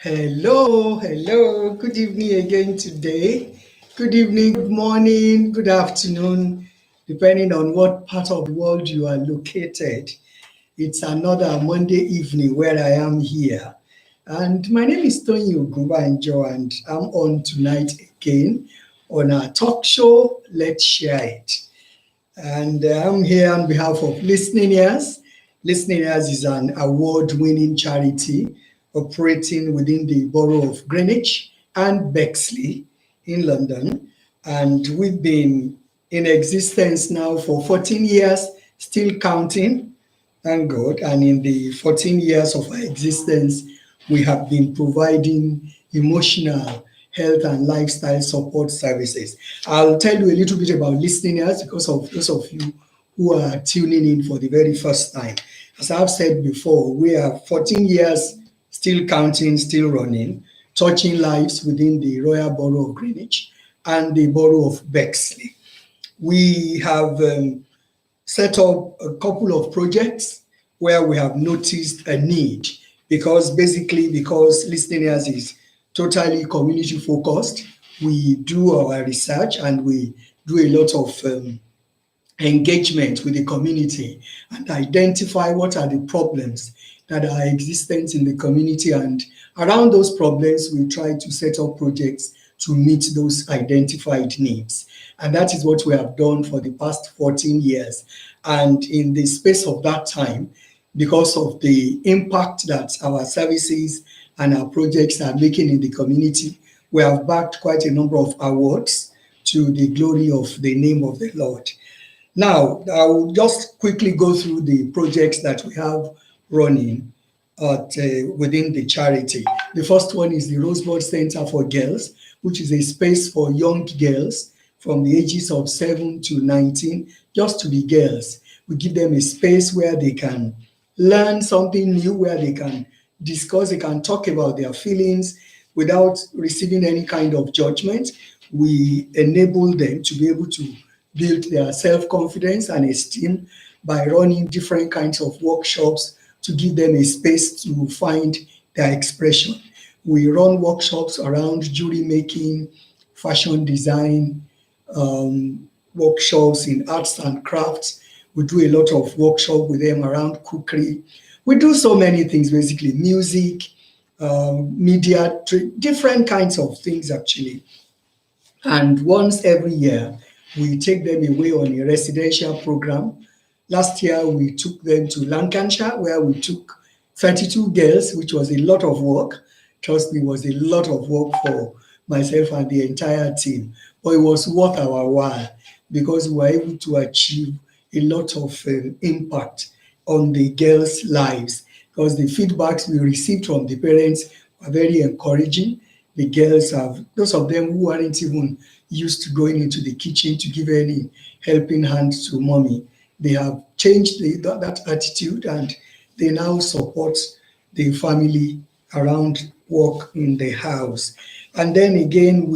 Hello. Good evening again today. Good evening, good morning, good afternoon, depending on what part of the world you are located. It's another Monday evening where I am here. And my name is Tony Ogunbanjo, and I'm on tonight again on our talk show, Let's Share It. And I'm here on behalf of Listening Ears. Listening Ears is an award winning charity operating within the borough of Greenwich and Bexley in London. And we've been in existence now for 14 years, still counting, thank God. And in the 14 years of our existence, we have been providing emotional health and lifestyle support services. I'll tell you a little bit about listeners because of those of you who are tuning in for the very first time. As I've said before, we are 14 years, still counting, still running, touching lives within the Royal Borough of Greenwich and the Borough of Bexley. We have set up a couple of projects where we have noticed a need because listeners is totally community focused. We do our research and we do a lot of engagement with the community and identify what are the problems that are existent in the community. And around those problems, we try to set up projects to meet those identified needs. And that is what we have done for the past 14 years. And in the space of that time, because of the impact that our services and our projects are making in the community, we have backed quite a number of awards to the glory of the name of the Lord. Now, I will just quickly go through the projects that we have running within the charity. The first one is the Rosebud Center for Girls, which is a space for young girls from the ages of 7 to 19, just to be girls. We give them a space where they can learn something new, where they can discuss, they can talk about their feelings without receiving any kind of judgment. We enable them to be able to build their self-confidence and esteem by running different kinds of workshops to give them a space to find their expression. We run workshops around jewelry making, fashion design, workshops in arts and crafts. We do a lot of workshop with them around cookery. We do so many things, basically music, media, different kinds of things actually. And once every year, we take them away on a residential program. Last year, we took them to Lancashire, where we took 32 girls, which was a lot of work. Trust me, it was a lot of work for myself and the entire team. But it was worth our while because we were able to achieve a lot of impact on the girls' lives because the feedbacks we received from the parents were very encouraging. The girls have, those of them who aren't even used to going into the kitchen to give any helping hand to mommy, they have changed that attitude and they now support the family around work in the house. And then again,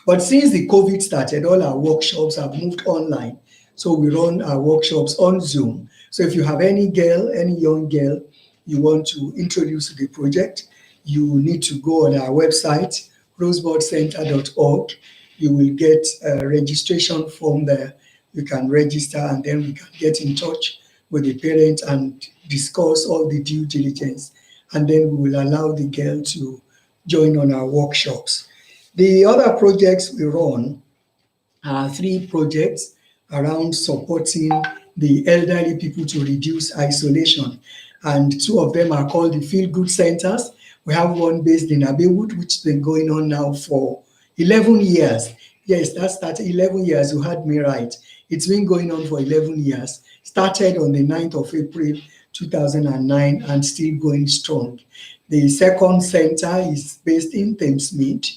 but since the COVID started, all our workshops have moved online. So we run our workshops on Zoom. So if you have any girl, any young girl you want to introduce to the project, you need to go on our website, rosebudcenter.org. You will get a registration form there. You can register and then we can get in touch with the parent and discuss all the due diligence. And then we will allow the girl to join on our workshops. The other projects we run are 3 projects around supporting the elderly people to reduce isolation. And 2 of them are called the Feel Good Centers. We have one based in Abewood, which has been going on now for 11 years. Yes, that started 11 years. You heard me right. It's been going on for 11 years. Started on the 9th of April 2009 and still going strong. The second center is based in Thamesmead,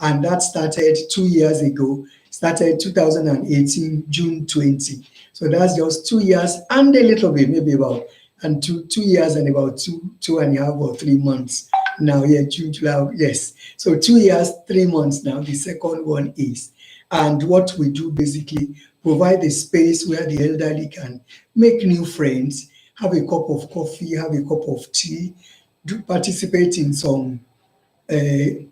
and that started 2 years ago. Started 2018, June 20. So that's just 2 years and a little bit, maybe about, and 2 years and about two and a half or 3 months now. Yeah, June, July, yes. So 2 years, 3 months now, the second one is. And what we do basically provide a space where the elderly can make new friends, have a cup of coffee, have a cup of tea, do participate in some uh,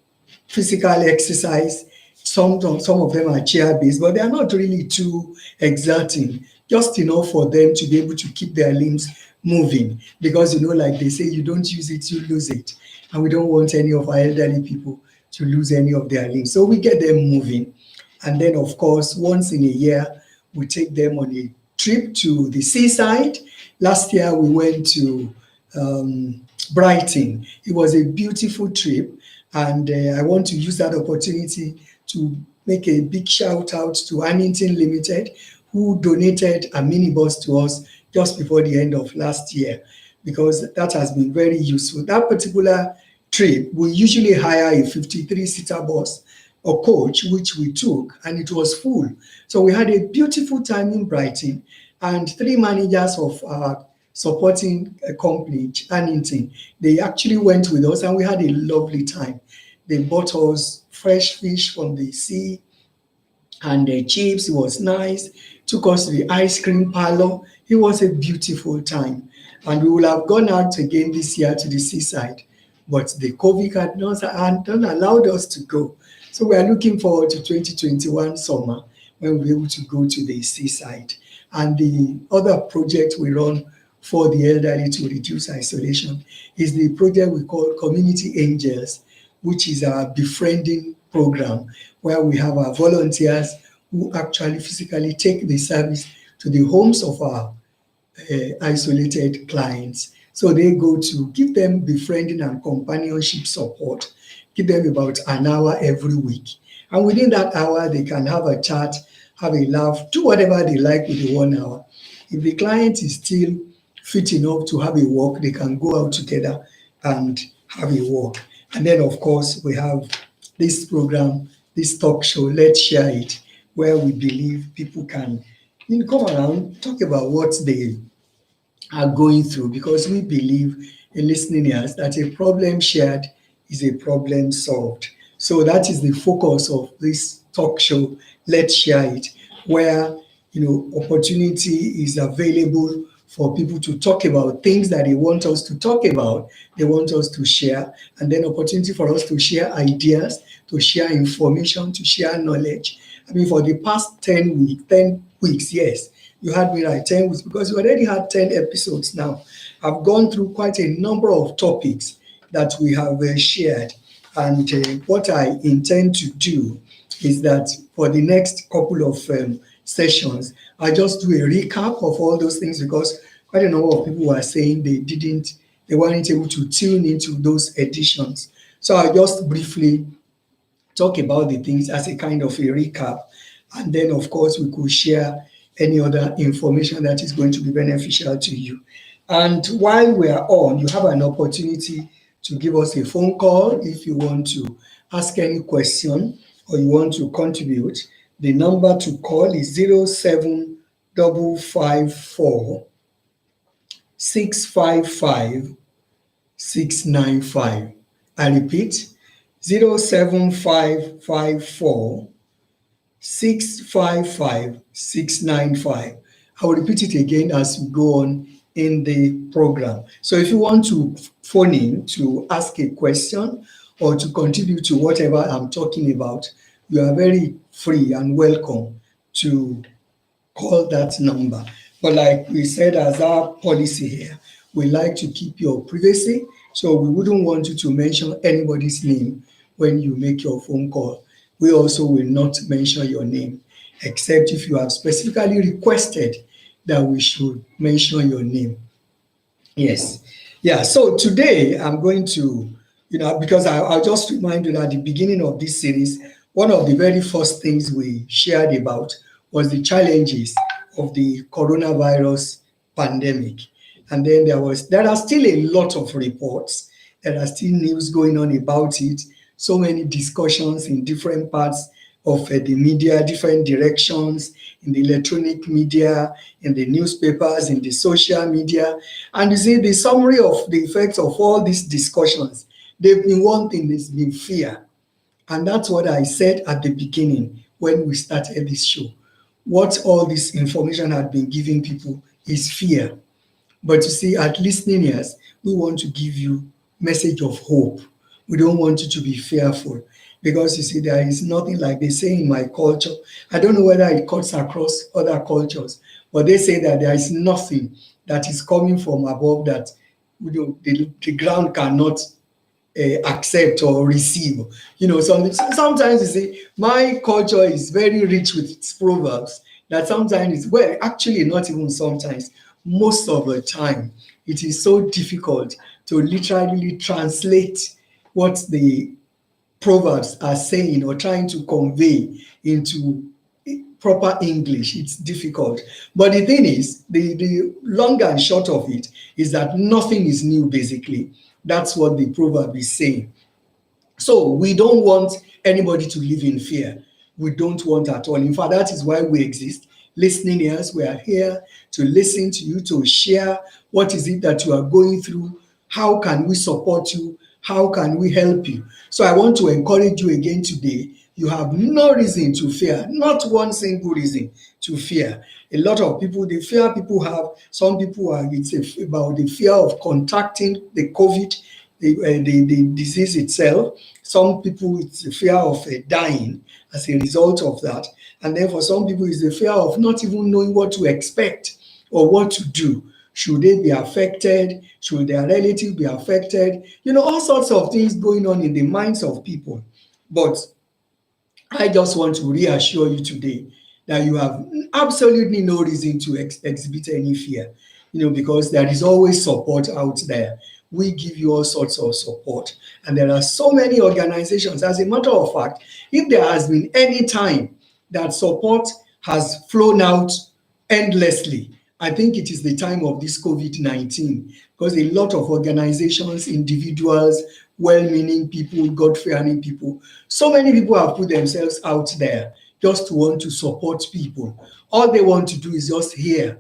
physical exercise. Some of them are chair based, but they are not really too exerting, just enough for them to be able to keep their limbs moving. Because, like they say, you don't use it, you lose it. And we don't want any of our elderly people to lose any of their limbs. So we get them moving. And then, of course, once in a year, we take them on a trip to the seaside. Last year, we went to Brighton. It was a beautiful trip, and I want to use that opportunity to make a big shout out to Annington Limited, who donated a minibus to us just before the end of last year, because that has been very useful. That particular trip, we usually hire a 53-seater bus or coach, which we took, and it was full. So we had a beautiful time in Brighton, and three managers of our supporting company, Annington, they actually went with us, and we had a lovely time. They bought us fresh fish from the sea, and the chips. It was nice. Took us to the ice cream parlor. It was a beautiful time. And we would have gone out again this year to the seaside, but the COVID had not allowed us to go. So we are looking forward to 2021 summer when we'll be able to go to the seaside. And the other project we run for the elderly to reduce isolation is the project we call Community Angels, which is our befriending program, where we have our volunteers who actually physically take the service to the homes of our isolated clients. So they go to give them befriending and companionship support, give them about an hour every week. And within that hour, they can have a chat, have a laugh, do whatever they like with the 1 hour. If the client is still fit enough to have a walk, they can go out together and have a walk. And then, of course, we have this program, this talk show, Let's Share It, where we believe people can come around, talk about what they are going through, because we believe in listening ears that a problem shared is a problem solved. So that is the focus of this talk show, Let's Share It, where opportunity is available for people to talk about things that they want us to talk about, they want us to share, and then opportunity for us to share ideas, to share information, to share knowledge. I mean, for the past 10 weeks, yes, you had me right, 10 weeks, because we already had 10 episodes now. I've gone through quite a number of topics that we have shared. And what I intend to do is that for the next couple of sessions, I just do a recap of all those things, because quite a number of people were saying they weren't able to tune into those editions. So I just briefly talk about the things as a kind of a recap. And then, of course, we could share any other information that is going to be beneficial to you. And while we are on, you have an opportunity to give us a phone call if you want to ask any question or you want to contribute. The number to call is 07554 655 695. I repeat, 07554 655 695. I will repeat it again as we go on in the program. So if you want to phone in to ask a question or to contribute to whatever I'm talking about, you are very free and welcome to call that number. But like we said, as our policy here, we like to keep your privacy. So we wouldn't want you to mention anybody's name when you make your phone call. We also will not mention your name, except if you have specifically requested that we should mention your name. Yes. Yeah. So today I'm going to, because I'll just remind you that at the beginning of this series, one of the very first things we shared about was the challenges of the coronavirus pandemic. And then there are still a lot of reports, there are still news going on about it, so many discussions in different parts of the media, different directions, in the electronic media, in the newspapers, in the social media. And you see, the summary of the effects of all these discussions, they've been one thing, there's been fear. And that's what I said at the beginning when we started this show. What all this information had been giving people is fear. But you see, at Listening Ears, we want to give you message of hope. We don't want you to be fearful because you see, there is nothing like they say in my culture. I don't know whether it cuts across other cultures, but they say that there is nothing that is coming from above that the ground cannot accept or receive. Sometimes you see, my culture is very rich with its proverbs that sometimes well, actually, not even sometimes, most of the time, it is so difficult to literally translate what the proverbs are saying or trying to convey into proper English. It's difficult. But the thing is, the long and short of it is that nothing is new, basically. That's what the proverb is saying. So we don't want anybody to live in fear. We don't want at all. In fact, that is why we exist. Listening ears, we are here to listen to you, to share what is it that you are going through, how can we support you, how can we help you. So I want to encourage you again today. You have no reason to fear, not one single reason to fear. A lot of people, the fear people have, some people are, about the fear of contacting the COVID, the disease itself. Some people, it's the fear of dying as a result of that. And then for some people, it's the fear of not even knowing what to expect or what to do. Should they be affected? Should their relatives be affected? All sorts of things going on in the minds of people. But I just want to reassure you today that you have absolutely no reason to exhibit any fear, because there is always support out there. We give you all sorts of support, and there are so many organizations. As a matter of fact, if there has been any time that support has flown out endlessly, I think it is the time of this COVID-19, because a lot of organizations, individuals, well-meaning people, God-fearing people, so many people have put themselves out there just to want to support people. All they want to do is just hear,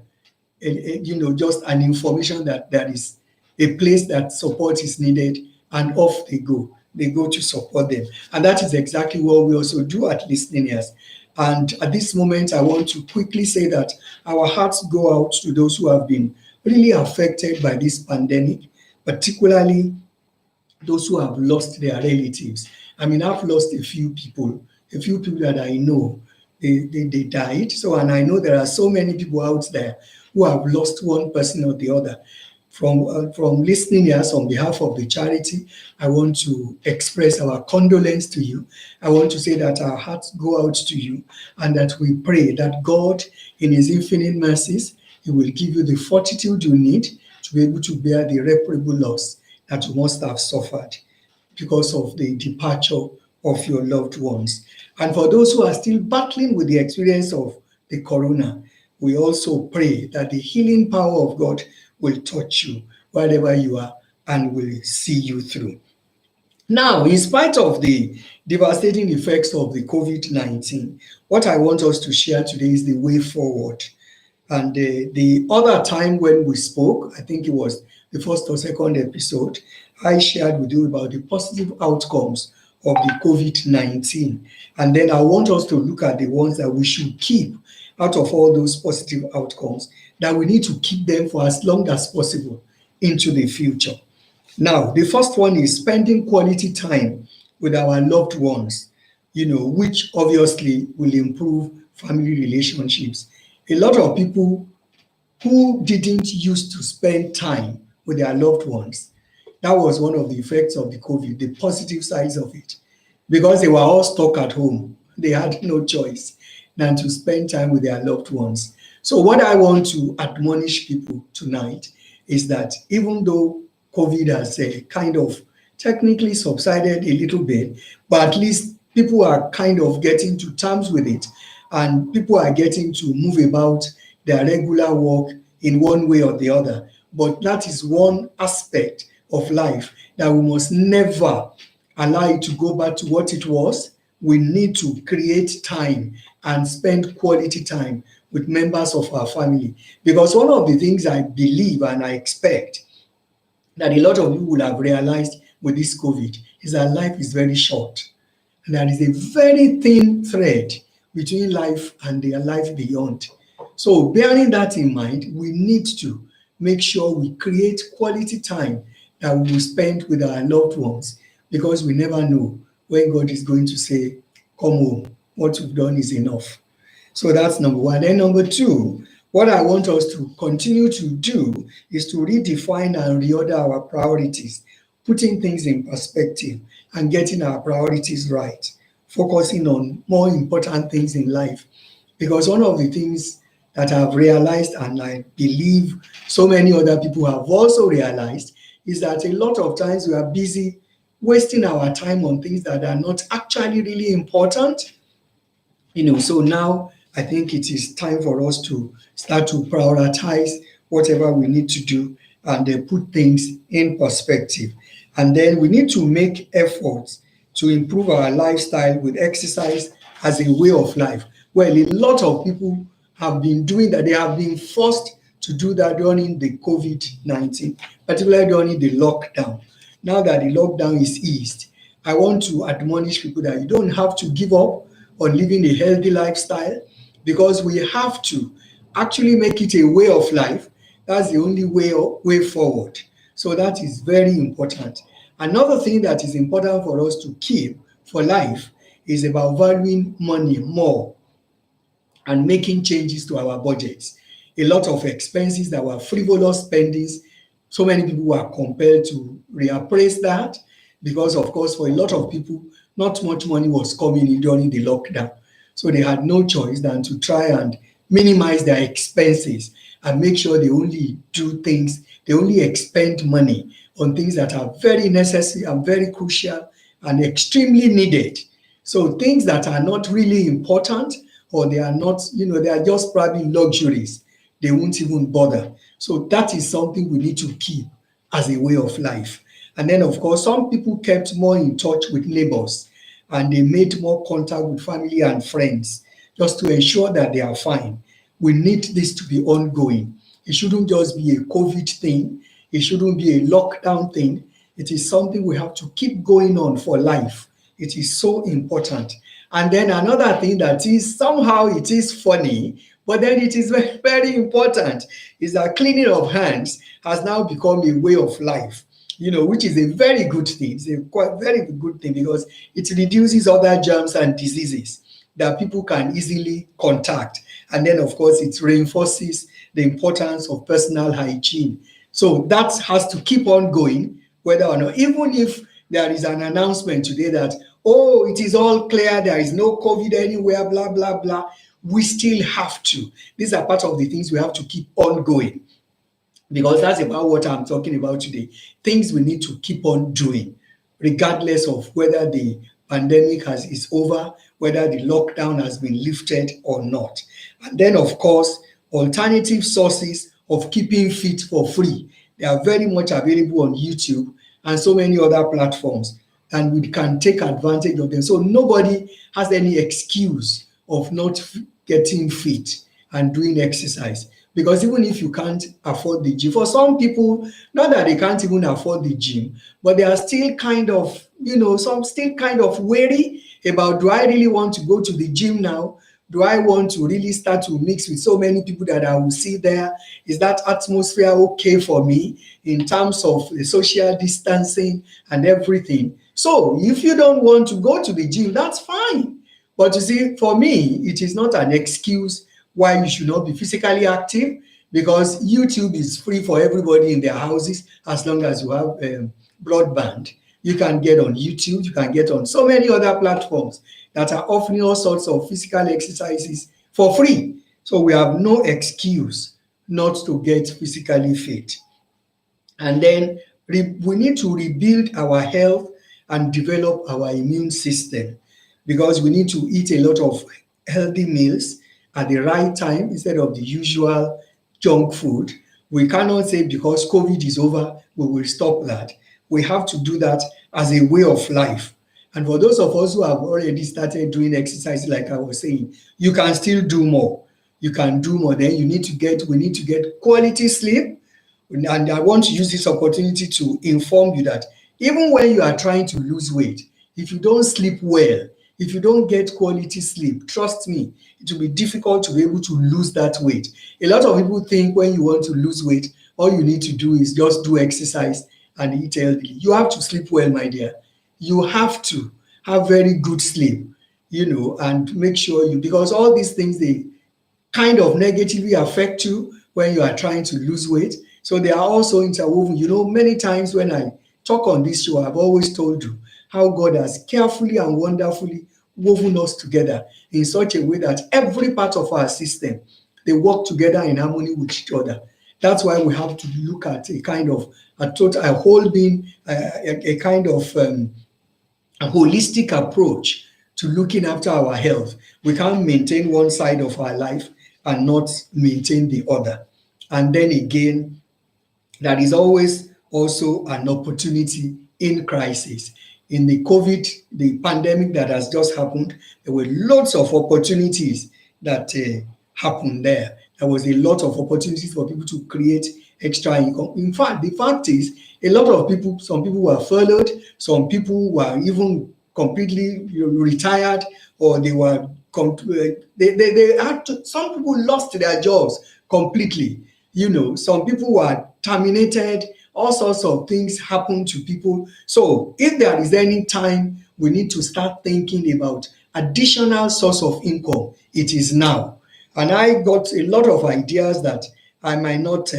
just an information that there is a place that support is needed, and off they go. They go to support them. And that is exactly what we also do at Listening Ears. And at this moment, I want to quickly say that our hearts go out to those who have been really affected by this pandemic, particularly those who have lost their relatives. I mean, I've lost a few people that I know, they died. So, and I know there are so many people out there who have lost one person or the other. From Listening Ears, on behalf of the charity, I want to express our condolence to you. I want to say that our hearts go out to you, and that we pray that God, in His infinite mercies, He will give you the fortitude you need to be able to bear the irreparable loss that you must have suffered because of the departure of your loved ones. And for those who are still battling with the experience of the corona, we also pray that the healing power of God will touch you wherever you are and will see you through. Now, in spite of the devastating effects of the COVID-19, what I want us to share today is the way forward. And the other time when we spoke, I think it was the first or second episode, I shared with you about the positive outcomes of the COVID-19. And then I want us to look at the ones that we should keep out of all those positive outcomes, that we need to keep them for as long as possible into the future. Now, the first one is spending quality time with our loved ones, which obviously will improve family relationships. A lot of people who didn't used to spend time with their loved ones, that was one of the effects of the COVID, the positive sides of it, because they were all stuck at home. They had no choice than to spend time with their loved ones. So what I want to admonish people tonight is that even though COVID has kind of technically subsided a little bit, but at least people are kind of getting to terms with it, and people are getting to move about their regular work in one way or the other. But that is one aspect of life that we must never allow it to go back to what it was. We need to create time and spend quality time with members of our family. Because one of the things I believe and I expect that a lot of you will have realized with this COVID is that life is very short. And there is a very thin thread between life and the life beyond. So bearing that in mind, we need to make sure we create quality time that we will spend with our loved ones. because we never know when God is going to say, come home, what you've done is enough. So that's number one. Then number two, what I want us to continue to do is to redefine and reorder our priorities, putting things in perspective and getting our priorities right, focusing on more important things in life. Because one of the things that I've realized, and I believe so many other people have also realized, is that a lot of times we are busy wasting our time on things that are not actually really important. So now I think it is time for us to start to prioritize whatever we need to do and put things in perspective. And then we need to make efforts to improve our lifestyle with exercise as a way of life. Well, a lot of people have been doing that. They have been forced to do that during the COVID-19, particularly during the lockdown. Now that the lockdown is eased, I want to admonish people that you don't have to give up on living a healthy lifestyle, because we have to actually make it a way of life. That's the only way forward. So that is very important. Another thing that is important for us to keep for life is about valuing money more and making changes to our budgets. A lot of expenses that were frivolous spendings, so many people were compelled to reappraise that, because, of course, for a lot of people, not much money was coming in during the lockdown. So they had no choice than to try and minimize their expenses and make sure they only do things, they only expend money on things that are very necessary and very crucial and extremely needed. So things that are not really important, or they are not, they are just probably luxuries, they won't even bother. So that is something we need to keep as a way of life. And then, of course, some people kept more in touch with neighbors and they made more contact with family and friends just to ensure that they are fine. We need this to be ongoing. It shouldn't just be a COVID thing. It shouldn't be a lockdown thing. It is something we have to keep going on for life. It is so important. And then another thing that is somehow it is funny, but then it is very, very important, is that cleaning of hands has now become a way of life, which is a very good thing. It's a quite very good thing, because it reduces other germs and diseases that people can easily contact. And then, of course, it reinforces the importance of personal hygiene. So that has to keep on going, whether or not, even if there is an announcement today that, oh, it is all clear, there is no COVID anywhere, blah, blah, blah, we still have to. These are part of the things we have to keep on going, because that's about what I'm talking about today. Things we need to keep on doing, regardless of whether the pandemic is over, whether the lockdown has been lifted or not. And then, of course, alternative sources of keeping fit for free. They are very much available on YouTube and so many other platforms, and we can take advantage of them. So nobody has any excuse of not getting fit and doing exercise. Because even if you can't afford the gym, for some people, not that they can't even afford the gym, but they are still kind of, some still kind of wary about, do I really want to go to the gym now? Do I want to really start to mix with so many people that I will see there? Is that atmosphere okay for me in terms of the social distancing and everything? So if you don't want to go to the gym, that's fine. But you see, for me, it is not an excuse why you should not be physically active, because YouTube is free for everybody in their houses as long as you have broadband. You can get on YouTube, you can get on so many other platforms that are offering all sorts of physical exercises for free. So we have no excuse not to get physically fit. And then we need to rebuild our health and develop our immune system, because we need to eat a lot of healthy meals at the right time instead of the usual junk food. We cannot say because COVID is over, we will stop that. We have to do that as a way of life. And for those of us who have already started doing exercise, like I was saying, you can still do more. You can do more. Then we need to get quality sleep. And I want to use this opportunity to inform you that even when you are trying to lose weight, if you don't sleep well, if you don't get quality sleep, trust me, it will be difficult to be able to lose that weight. A lot of people think when you want to lose weight, all you need to do is just do exercise and eat healthy. You have to sleep well, my dear. you have to have very good sleep, and make sure because all these things, they kind of negatively affect you when you are trying to lose weight. So they are also interwoven. Many times when I talk on this show, I've always told you how God has carefully and wonderfully woven us together in such a way that every part of our system, they work together in harmony with each other. That's why we have to look at a kind of a whole being, a kind of a holistic approach to looking after our health. We can't maintain one side of our life and not maintain the other. And then again, there is always also an opportunity in crisis. In the pandemic that has just happened, there were lots of opportunities that happened there. There was a lot of opportunities for people to create extra income. In fact, the fact is, a lot of people, some people were furloughed, some people were even completely retired, or they were they had to, some people lost their jobs completely. Some people were terminated, all sorts of things happened to people. So if there is any time we need to start thinking about additional source of income, it is now. And I got a lot of ideas that I might not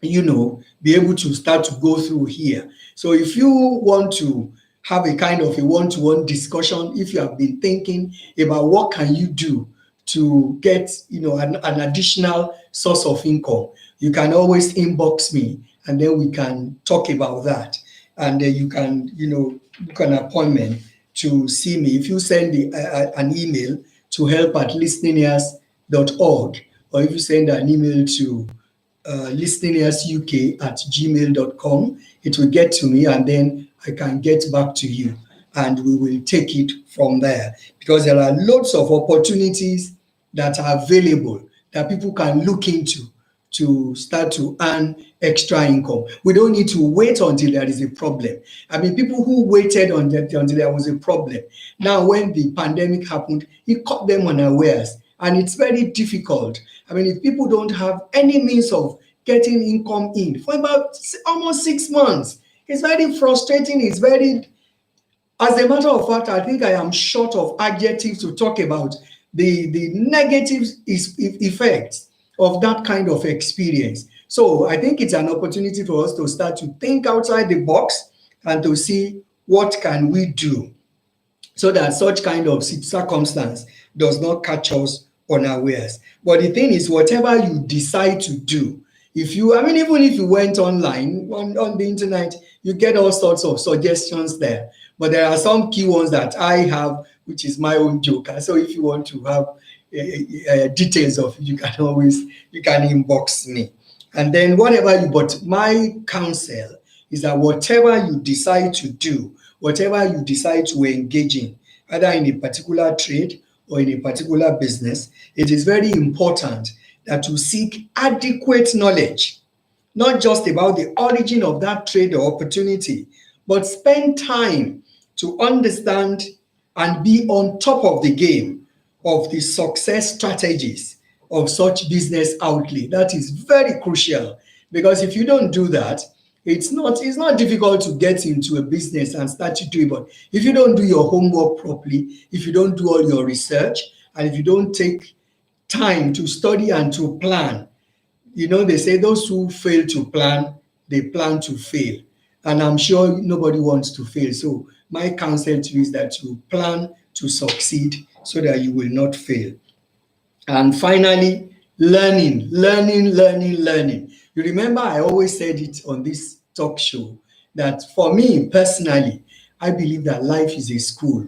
be able to start to go through here. So if you want to have a kind of a one-to-one discussion, if you have been thinking about what can you do to get an additional source of income, you can always inbox me, and then we can talk about that. And you can book an appointment to see me. If you send an email to help@listeningears.org, or if you send an email to listeningearsuk@gmail.com, it will get to me, and then I can get back to you, and we will take it from there, because there are lots of opportunities that are available that people can look into to start to earn extra income. We don't need to wait until there is a problem. I mean, people who waited until there was a problem, now when the pandemic happened, it caught them unawares, and it's very difficult. I mean, if people don't have any means of getting income in for about almost 6 months, it's very frustrating. As a matter of fact, I think I am short of adjectives to talk about the negative effects of that kind of experience. So I think it's an opportunity for us to start to think outside the box and to see what can we do so that such kind of circumstance does not catch us unawares. But the thing is, whatever you decide to do, even if you went online on the internet, you get all sorts of suggestions there. But there are some key ones that I have, which is my own joker. So if you want to have details of it, you can inbox me. And then but my counsel is that whatever you decide to do, whatever you decide to engage in, either in a particular trade or in a particular business, it is very important that you seek adequate knowledge, not just about the origin of that trade or opportunity, but spend time to understand and be on top of the game of the success strategies of such business outlay. That is very crucial, because if you don't do that, it's not difficult to get into a business and start to do it. But if you don't do your homework properly, if you don't do all your research, and if you don't take time to study and to plan, they say those who fail to plan, they plan to fail. And I'm sure nobody wants to fail. So my counsel to you is that you plan to succeed so that you will not fail. And finally, learning. You remember I always said it on this talk show that for me personally, I believe that life is a school.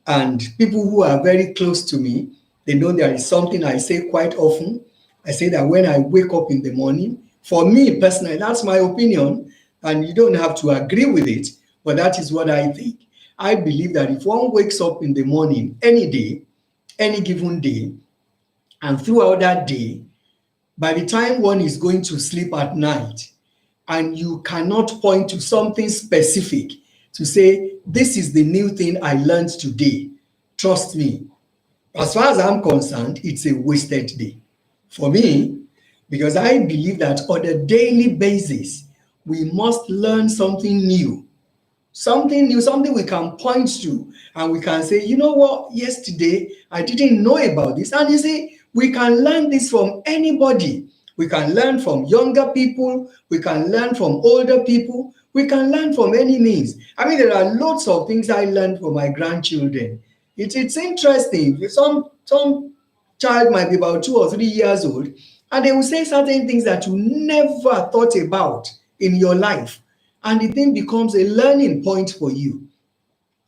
And people who are very close to me, they know there is something I say quite often. I say that when I wake up in the morning, for me personally, that's my opinion, and you don't have to agree with it, but that is what I think. I believe that if one wakes up in the morning, any day, any given day, and throughout that day, by the time one is going to sleep at night, and you cannot point to something specific to say, this is the new thing I learned today, trust me, as far as I'm concerned, it's a wasted day for me, because I believe that on a daily basis, we must learn something new. something new, something we can point to, and we can say, you know what, yesterday I didn't know about this. And you see, we can learn this from anybody. We can learn from younger people, we can learn from older people, we can learn from any means. I mean, there are lots of things I learned from my grandchildren. It's interesting. Some child might be about 2 or 3 years old, and they will say certain things that you never thought about in your life, and the thing becomes a learning point for you.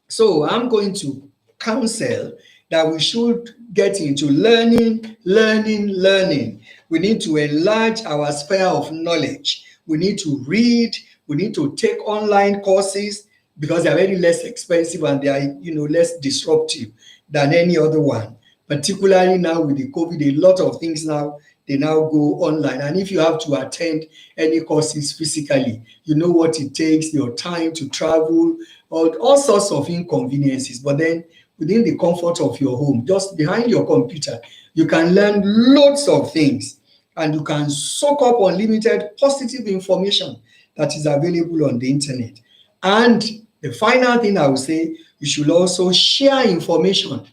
So I'm going to counsel that we should get into learning, learning, learning. We need to enlarge our sphere of knowledge. We need to read. We need to take online courses because they're very less expensive and they are, less disruptive than any other one. Particularly now with the COVID, a lot of things now they now go online. And if you have to attend any courses physically, you know what it takes, your time to travel, all sorts of inconveniences. But then within the comfort of your home, just behind your computer, you can learn loads of things and you can soak up unlimited positive information that is available on the internet. And the final thing I would say, you should also share information.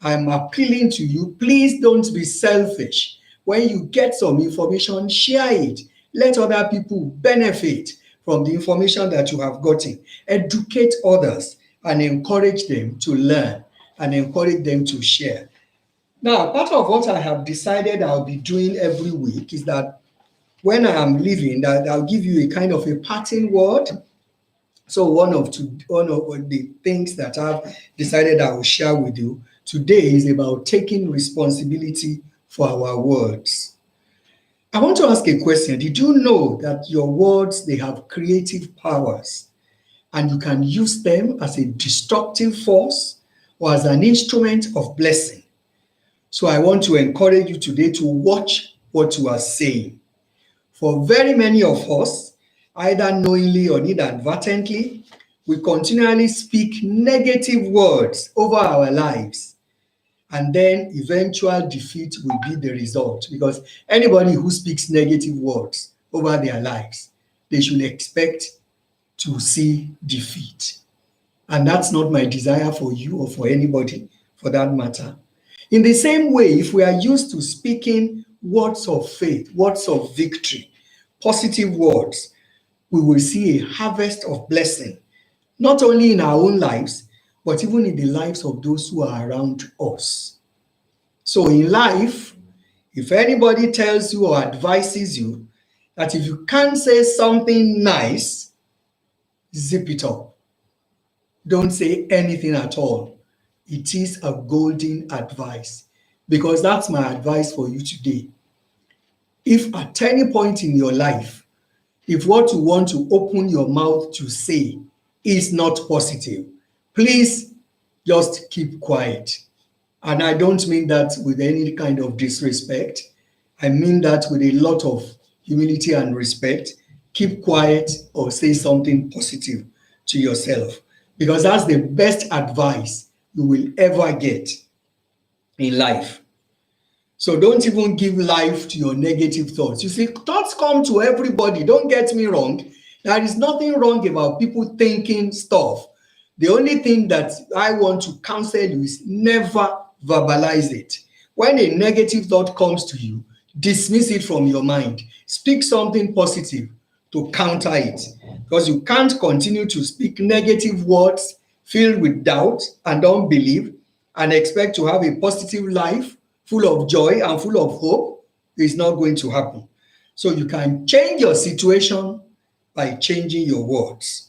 I'm appealing to you, please don't be selfish. When you get some information, share it. Let other people benefit from the information that you have gotten. Educate others and encourage them to learn and encourage them to share. Now, part of what I have decided I'll be doing every week is that when I am leaving, that I'll give you a kind of a parting word. So one of the things that I've decided I will share with you today is about taking responsibility for our words. I want to ask a question. Did you know that your words, they have creative powers and you can use them as a destructive force or as an instrument of blessing? So I want to encourage you today to watch what you are saying. For very many of us, either knowingly or inadvertently, we continually speak negative words over our lives, and then eventual defeat will be the result. Because anybody who speaks negative words over their lives, they should expect to see defeat. And that's not my desire for you or for anybody for that matter. In the same way, if we are used to speaking words of faith, words of victory, positive words, we will see a harvest of blessing, not only in our own lives, but even in the lives of those who are around us. So in life, if anybody tells you or advises you that if you can't say something nice, zip it up. Don't say anything at all. It is a golden advice, because that's my advice for you today. If at any point in your life, if what you want to open your mouth to say is not positive, please just keep quiet. And I don't mean that with any kind of disrespect. I mean that with a lot of humility and respect. Keep quiet or say something positive to yourself, because that's the best advice you will ever get in life. So don't even give life to your negative thoughts. You see, thoughts come to everybody. Don't get me wrong. There is nothing wrong about people thinking stuff. The only thing that I want to counsel you is never verbalize it. When a negative thought comes to you, dismiss it from your mind. Speak something positive to counter it, because you can't continue to speak negative words filled with doubt and unbelief and expect to have a positive life full of joy and full of hope. It's not going to happen. So you can change your situation by changing your words.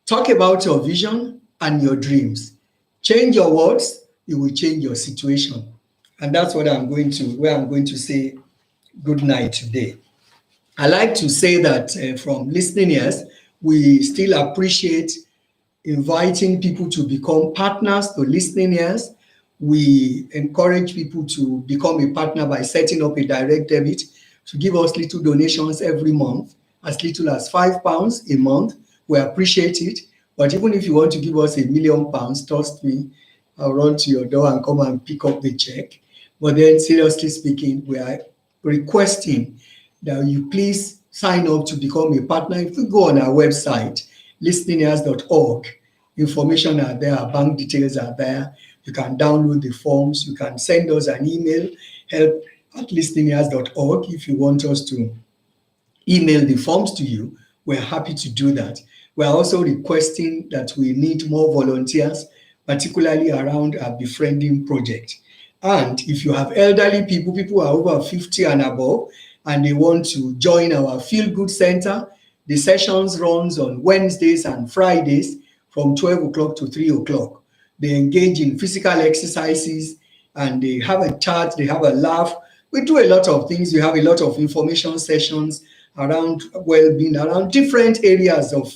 Talk about your vision and your dreams. Change your words, you will change your situation. And that's what where I'm going to say good night today. I like to say that from listening ears, we still appreciate inviting people to become partners to listening ears. We encourage people to become a partner by setting up a direct debit to give us little donations every month, as little as £5 a month. We appreciate it. But even if you want to give us £1,000,000, trust me, I'll run to your door and come and pick up the check. But then, seriously speaking, we are requesting that you please sign up to become a partner. If you go on our website, listeninghours.org. Information are there, our bank details are there. You can download the forms. You can send us an email, help@listeninghours.org, if you want us to email the forms to you. We're happy to do that. We're also requesting that we need more volunteers, particularly around our befriending project. And if you have elderly people, people who are over 50 and above, and they want to join our Feel Good Center, the sessions runs on Wednesdays and Fridays from 12 o'clock to 3 o'clock. They engage in physical exercises and they have a chat, they have a laugh. We do a lot of things. We have a lot of information sessions around well-being, around different areas of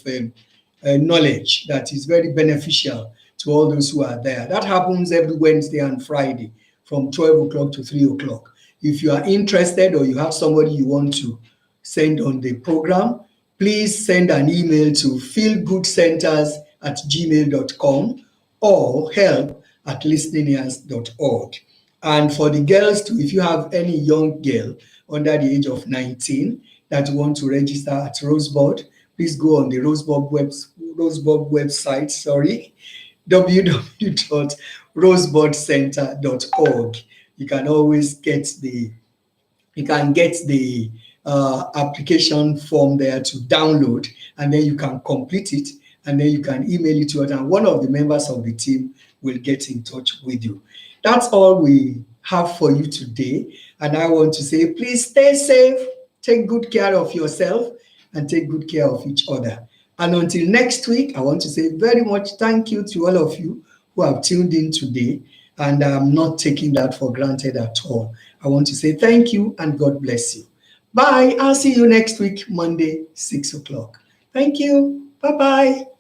knowledge that is very beneficial to all those who are there. That happens every Wednesday and Friday from 12 o'clock to 3 o'clock. If you are interested or you have somebody you want to send on the program, please send an email to feelgoodcenters@gmail.com or help@listeningears.org. And for the girls too, if you have any young girl under the age of 19 that want to register at Rosebud, please go on the Rosebud website, www.rosebudcenter.org. You can always get the application form there to download, and then you can complete it, and then you can email it to us, and one of the members of the team will get in touch with you. That's all we have for you today, and I want to say, please stay safe, take good care of yourself, and take good care of each other. And until next week, I want to say very much thank you to all of you who have tuned in today, and I'm not taking that for granted at all. I want to say thank you and God bless you. Bye. I'll see you next week, Monday, 6 o'clock. Thank you. Bye-bye.